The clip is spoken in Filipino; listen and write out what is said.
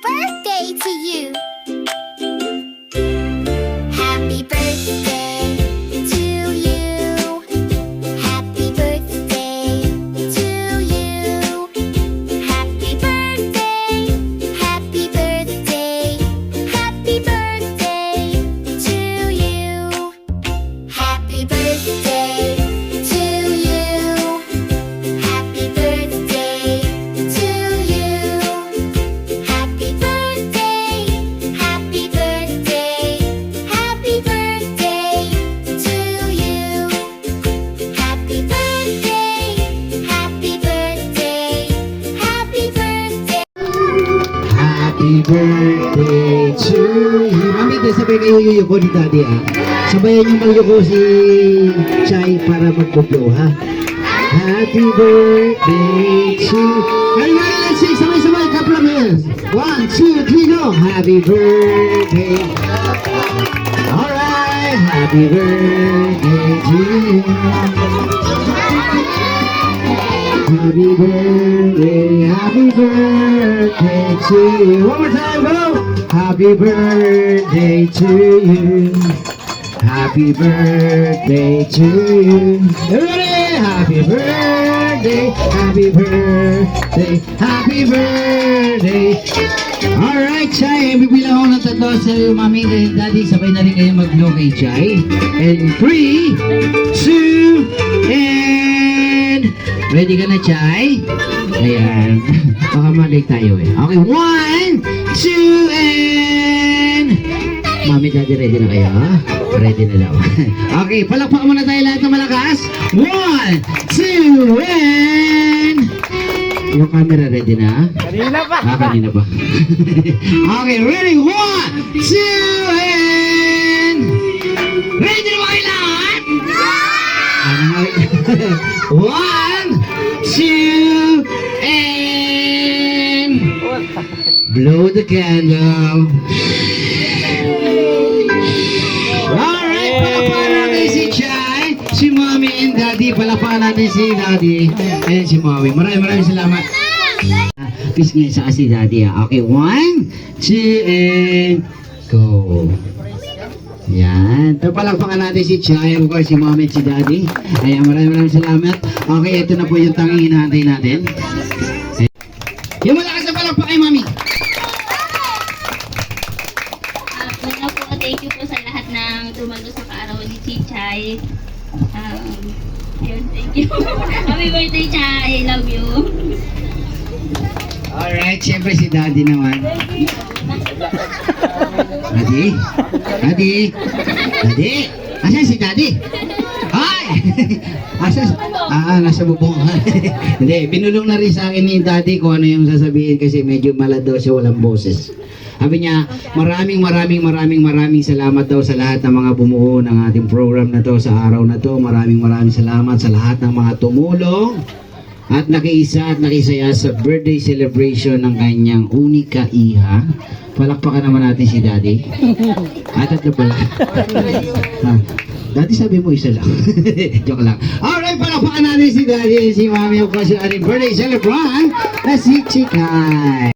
birthday to you. Happy birthday to you. Happy birthday to you. Happy birthday. Happy birthday. Happy birthday to you. Happy birthday to you. Happy birthday to you. Happy birthday. Happy birthday. Happy birthday to you. Happy birthday. Happy birthday. Happy birthday. Happy birthday to you. Mami, sabay kayo yuyuko ni Daddy ha. Sabayan niyo magyuko si Chay para magpuplo ha. Happy birthday to everybody, let's sing sabay-sabay, couple of hands. 1, 2, 3, go. Happy birthday. Alright, happy birthday to you. Happy birthday to you. One more time, go. Happy birthday to you. Happy birthday to you. Everybody, happy birthday, happy birthday, happy birthday. Alright, Chay, bibilang ako ng tatlo sa iyo, Mami and Daddy. Sabay na rin kayo mag-blow kay Chay. And 3, 2, and... Ready ka na, Chay? Ayan. Baka malik tayo eh. Okay, 1, 2, and... Mami, Daddy, ready na kayo? Ready na daw. Okay, palakpakan muna tayo lahat ng malakas. 1, 2, and... Yung camera ready na? Kanina pa. Kanina pa. Okay, ready? 1, 2, and... Ready na ba kayo lahat? 1, 2, and... Blow the candle. Alright, palakpakan natin si Chay, si Mommy and Daddy. Palakpakan natin si Daddy and si Mommy. Maraming salamat. Peace ngayon sa si Daddy ha. Okay, 1, 2, and go. Yan. Ito palakpakan natin si Chay, of course, si Mommy at si Daddy. Ayan, maraming salamat. Okay, ito na po yung tanging hinahantay natin. Yung malakas na palakpakan, Mommy. Una po, thank you po sa lahat ng tumalo sa kaarawan ni Chichay. Yun, thank you. Happy birthday, Chay. I love you. Alright, siyempre si Daddy naman. Daddy? Daddy? Daddy? Asan si Daddy? Ay! Asan? Nasa bubong. Hindi, binulong na rin sa akin ni Daddy kung ano yung sasabihin kasi medyo malad daw siya, walang boses. Sabi niya, maraming salamat daw sa lahat ng mga bumuo ng ating program na to sa araw na to. Maraming salamat sa lahat ng mga tumulong at nakiisa at nakisaya sa birthday celebration ng kanyang unika iha. Palakpakan naman natin si Daddy. Tatlo pala. Daddy, sabi mo isa lang. Joke lang. Alright, palakpakan natin si Daddy, si Mami, of course, yung ating birthday celebrant na si Chikay.